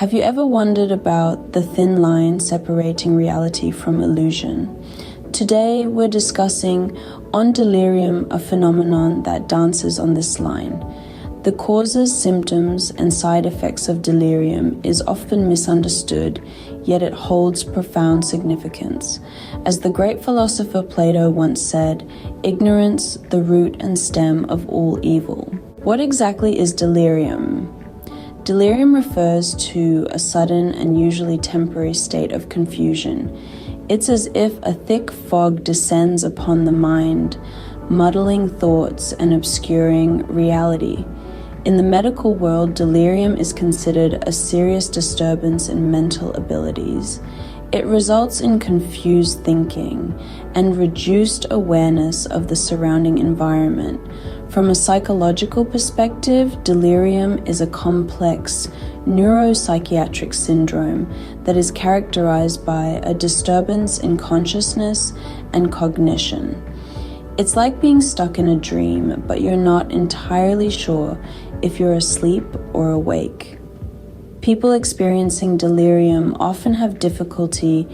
Have you ever wondered about the thin line separating reality from illusion? Today we're discussing on delirium, a phenomenon that dances on this line. The causes, symptoms, and side effects of delirium is often misunderstood, yet it holds profound significance. As the great philosopher Plato once said, "Ignorance, the root and stem of all evil." What exactly is delirium? Delirium refers to a sudden and usually temporary state of confusion. It's as if a thick fog descends upon the mind, muddling thoughts and obscuring reality. In the medical world, delirium is considered a serious disturbance in mental abilities. It results in confused thinking and reduced awareness of the surrounding environment. From a psychological perspective, delirium is a complex neuropsychiatric syndrome that is characterized by a disturbance in consciousness and cognition. It's like being stuck in a dream, but you're not entirely sure if you're asleep or awake. People experiencing delirium often have difficulty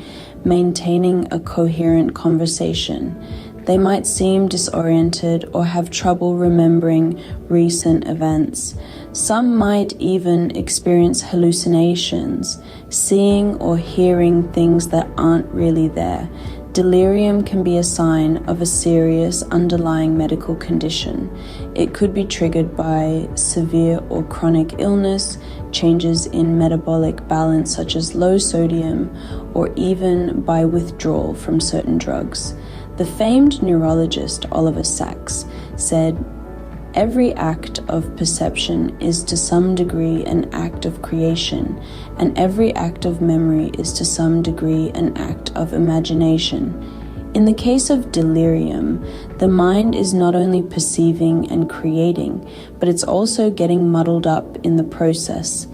maintaining a coherent conversation. They might seem disoriented or have trouble remembering recent events. Some might even experience hallucinations, seeing or hearing things that aren't really there. Delirium can be a sign of a serious underlying medical condition. It could be triggered by severe or chronic illness, changes in metabolic balance such as low sodium, or even by withdrawal from certain drugs. The famed neurologist Oliver Sacks said, "Every act of perception is to some degree an act of creation, and every act of memory is to some degree an act of imagination." In the case of delirium, the mind is not only perceiving and creating, but it's also getting muddled up in the process.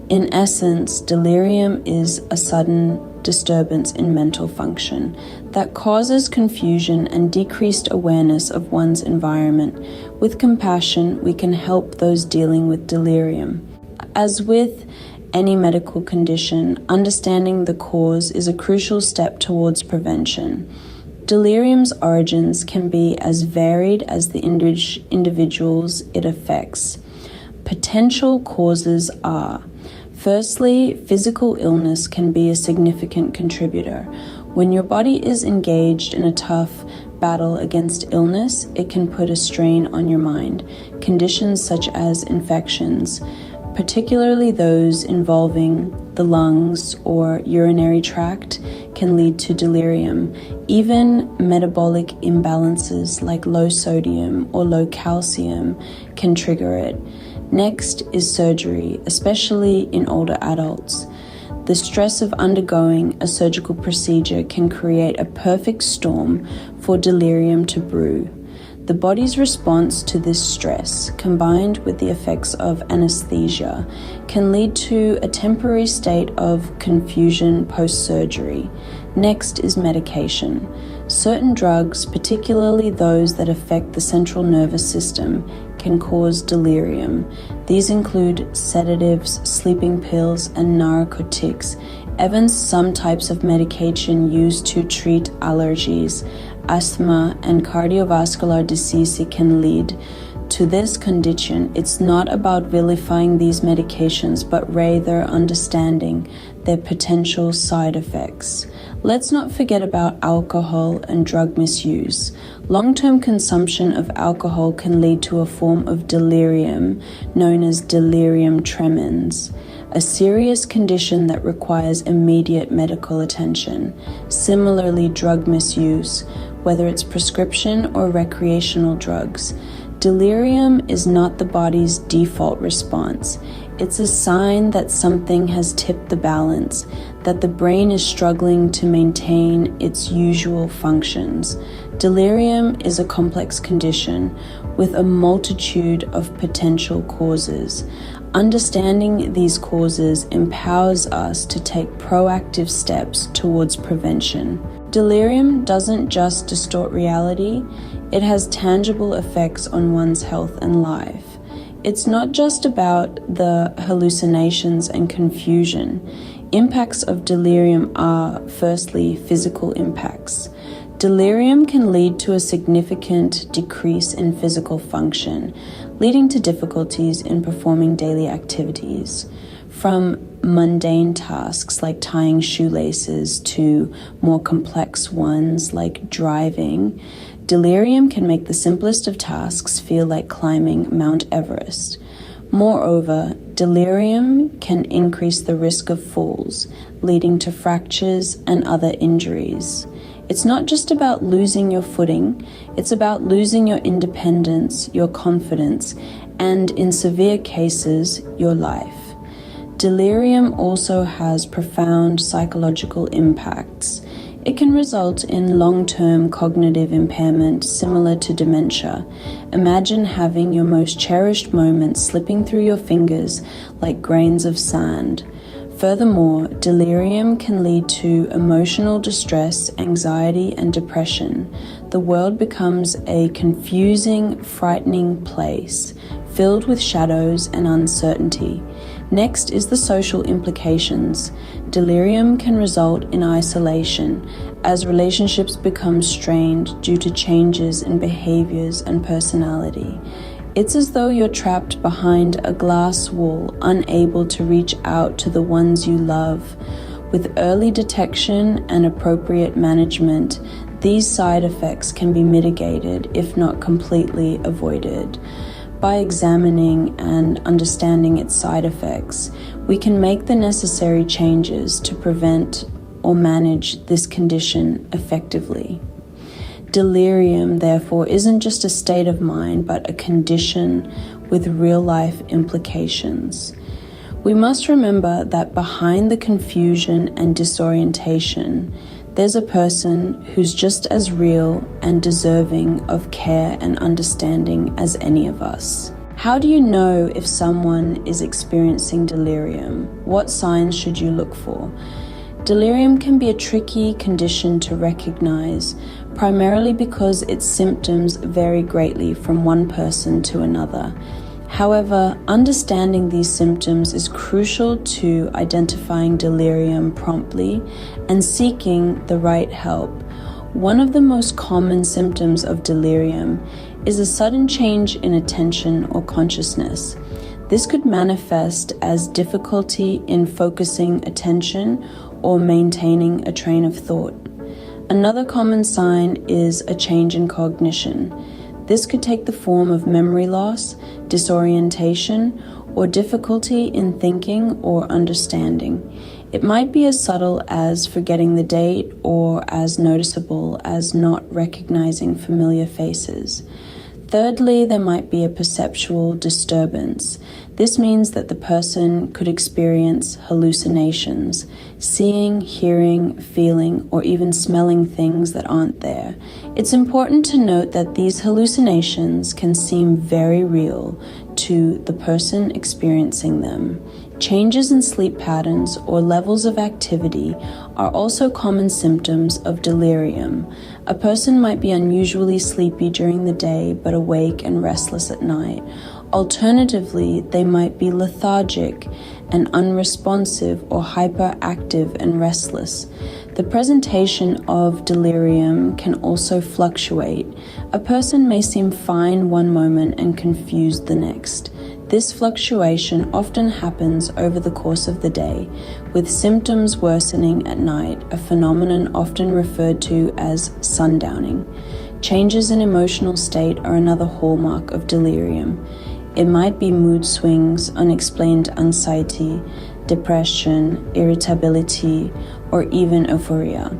In essence, delirium is a sudden disturbance in mental function that causes confusion and decreased awareness of one's environment. With compassion, we can help those dealing with delirium. As with any medical condition, understanding the cause is a crucial step towards prevention. Delirium's origins can be as varied as the individuals it affects. Potential causes are: firstly, physical illness can be a significant contributor. When your body is engaged in a tough battle against illness, it can put a strain on your mind. Conditions such as infections, particularly those involving the lungs or urinary tract, can lead to delirium. Even metabolic imbalances like low sodium or low calcium can trigger it. Next is surgery, especially in older adults. The stress of undergoing a surgical procedure can create a perfect storm for delirium to brew. The body's response to this stress, combined with the effects of anesthesia, can lead to a temporary state of confusion post-surgery. Next is medication. Certain drugs, particularly those that affect the central nervous system, can cause delirium. These include sedatives, sleeping pills, and narcotics. Even some types of medication used to treat allergies, asthma, and cardiovascular disease can lead to this condition. It's not about vilifying these medications, but rather understanding their potential side effects. Let's not forget about alcohol and drug misuse. Long-term consumption of alcohol can lead to a form of delirium known as delirium tremens, a serious condition that requires immediate medical attention. Similarly, drug misuse, whether it's prescription or recreational drugs. Delirium is not the body's default response. It's a sign that something has tipped the balance, that the brain is struggling to maintain its usual functions. Delirium is a complex condition with a multitude of potential causes. Understanding these causes empowers us to take proactive steps towards prevention. Delirium doesn't just distort reality, it has tangible effects on one's health and life. It's not just about the hallucinations and confusion. Impacts of delirium are, firstly, physical impacts. Delirium can lead to a significant decrease in physical function, leading to difficulties in performing daily activities. From mundane tasks like tying shoelaces to more complex ones like driving, delirium can make the simplest of tasks feel like climbing Mount Everest. Moreover, delirium can increase the risk of falls, leading to fractures and other injuries. It's not just about losing your footing, it's about losing your independence, your confidence, and in severe cases, your life. Delirium also has profound psychological impacts. It can result in long-term cognitive impairment similar to dementia. Imagine having your most cherished moments slipping through your fingers like grains of sand. Furthermore, delirium can lead to emotional distress, anxiety, and depression. The world becomes a confusing, frightening place, filled with shadows and uncertainty. Next is the social implications. Delirium can result in isolation, as relationships become strained due to changes in behaviors and personality. It's as though you're trapped behind a glass wall, unable to reach out to the ones you love. With early detection and appropriate management, these side effects can be mitigated, if not completely avoided. By examining and understanding its side effects, we can make the necessary changes to prevent or manage this condition effectively. Delirium, therefore, isn't just a state of mind, but a condition with real-life implications. We must remember that behind the confusion and disorientation, there's a person who's just as real and deserving of care and understanding as any of us. How do you know if someone is experiencing delirium? What signs should you look for? Delirium can be a tricky condition to recognize, primarily because its symptoms vary greatly from one person to another. However, understanding these symptoms is crucial to identifying delirium promptly and seeking the right help. One of the most common symptoms of delirium is a sudden change in attention or consciousness. This could manifest as difficulty in focusing attention or maintaining a train of thought. Another common sign is a change in cognition. This could take the form of memory loss, disorientation, or difficulty in thinking or understanding. It might be as subtle as forgetting the date or as noticeable as not recognizing familiar faces. Thirdly, there might be a perceptual disturbance. This means that the person could experience hallucinations, seeing, hearing, feeling, or even smelling things that aren't there. It's important to note that these hallucinations can seem very real to the person experiencing them. Changes in sleep patterns or levels of activity are also common symptoms of delirium. A person might be unusually sleepy during the day but awake and restless at night. Alternatively, they might be lethargic and unresponsive or hyperactive and restless. The presentation of delirium can also fluctuate. A person may seem fine one moment and confused the next. This fluctuation often happens over the course of the day, with symptoms worsening at night, a phenomenon often referred to as sundowning. Changes in emotional state are another hallmark of delirium. It might be mood swings, unexplained anxiety, depression, irritability, or even euphoria.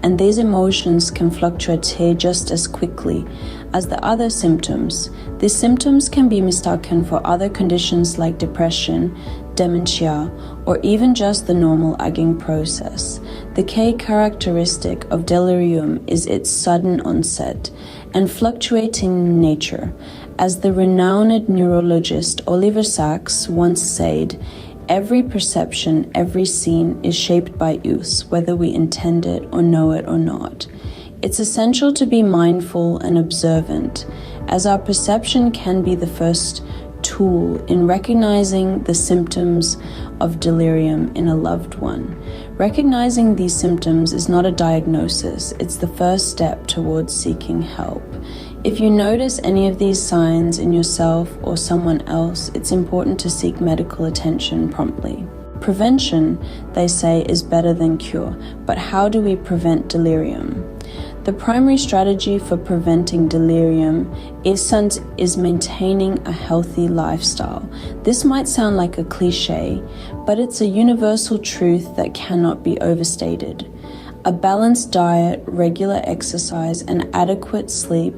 And these emotions can fluctuate just as quickly as the other symptoms. These symptoms can be mistaken for other conditions like depression, dementia, or even just the normal aging process. The key characteristic of delirium is its sudden onset and fluctuating nature. As the renowned neurologist Oliver Sacks once said, "Every perception, every scene is shaped by use, whether we intend it or know it or not." It's essential to be mindful and observant, as our perception can be the first tool in recognizing the symptoms of delirium in a loved one. Recognizing these symptoms is not a diagnosis, it's the first step towards seeking help. If you notice any of these signs in yourself or someone else, it's important to seek medical attention promptly. Prevention, they say, is better than cure, but how do we prevent delirium? The primary strategy for preventing delirium is maintaining a healthy lifestyle. This might sound like a cliche, but it's a universal truth that cannot be overstated. A balanced diet, regular exercise, and adequate sleep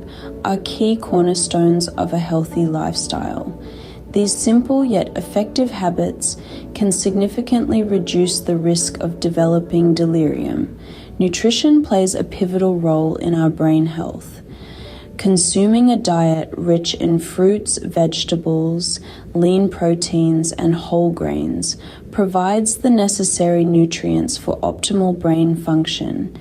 are key cornerstones of a healthy lifestyle. These simple yet effective habits can significantly reduce the risk of developing delirium. Nutrition plays a pivotal role in our brain health. Consuming a diet rich in fruits, vegetables, lean proteins, and whole grains provides the necessary nutrients for optimal brain function.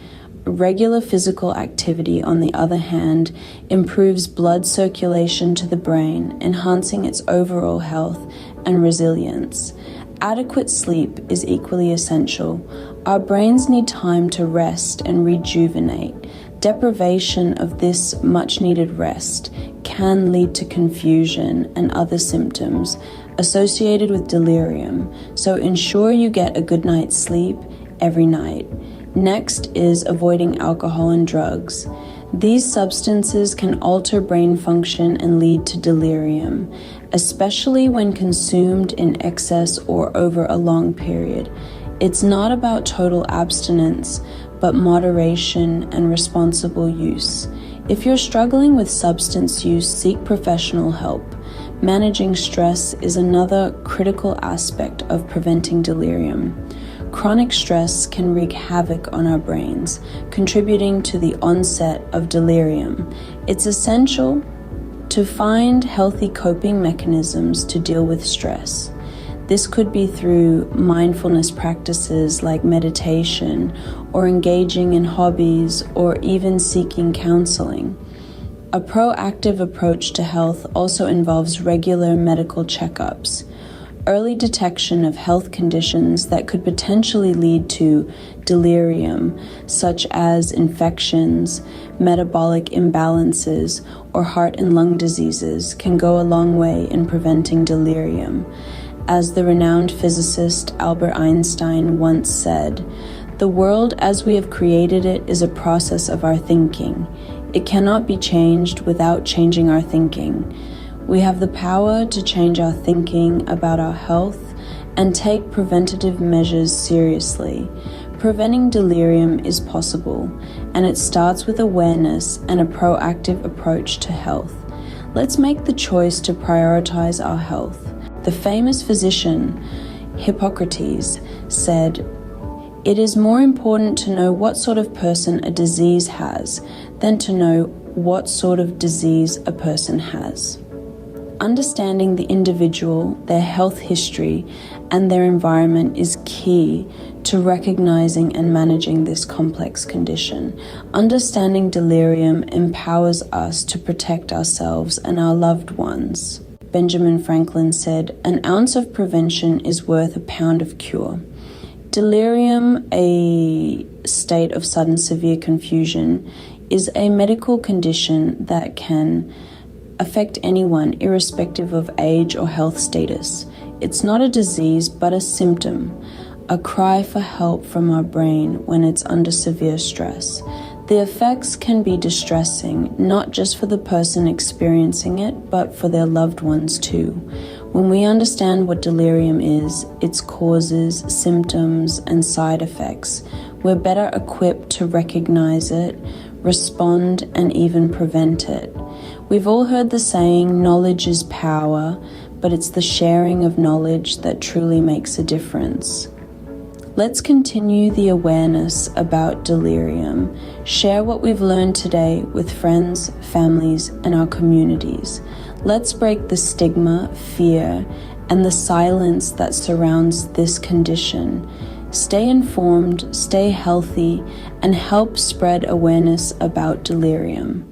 Regular physical activity, on the other hand, improves blood circulation to the brain, enhancing its overall health and resilience. Adequate sleep is equally essential. Our brains need time to rest and rejuvenate. Deprivation of this much-needed rest can lead to confusion and other symptoms associated with delirium, so ensure you get a good night's sleep every night. Next is avoiding alcohol and drugs. These substances can alter brain function and lead to delirium, especially when consumed in excess or over a long period. It's not about total abstinence, but moderation and responsible use. If you're struggling with substance use, seek professional help. Managing stress is another critical aspect of preventing delirium. Chronic stress can wreak havoc on our brains, contributing to the onset of delirium. It's essential to find healthy coping mechanisms to deal with stress. This could be through mindfulness practices like meditation, or engaging in hobbies, or even seeking counseling. A proactive approach to health also involves regular medical checkups. Early detection of health conditions that could potentially lead to delirium, such as infections, metabolic imbalances, or heart and lung diseases, can go a long way in preventing delirium. As the renowned physicist Albert Einstein once said, "The world as we have created it is a process of our thinking. It cannot be changed without changing our thinking." We have the power to change our thinking about our health and take preventative measures seriously. Preventing delirium is possible, and it starts with awareness and a proactive approach to health. Let's make the choice to prioritize our health. The famous physician, Hippocrates, said, "It is more important to know what sort of person a disease has than to know what sort of disease a person has." Understanding the individual, their health history, and their environment is key to recognizing and managing this complex condition. Understanding delirium empowers us to protect ourselves and our loved ones. Benjamin Franklin said, "An ounce of prevention is worth a pound of cure." Delirium, a state of sudden severe confusion, is a medical condition that can affect anyone irrespective of age or health status. It's not a disease, but a symptom, a cry for help from our brain when it's under severe stress. The effects can be distressing, not just for the person experiencing it, but for their loved ones too. When we understand what delirium is, its causes, symptoms, and side effects, we're better equipped to recognize it, respond, and even prevent it. We've all heard the saying, knowledge is power, but it's the sharing of knowledge that truly makes a difference. Let's continue the awareness about delirium. Share what we've learned today with friends, families, and our communities. Let's break the stigma, fear, and the silence that surrounds this condition. Stay informed, stay healthy, and help spread awareness about delirium.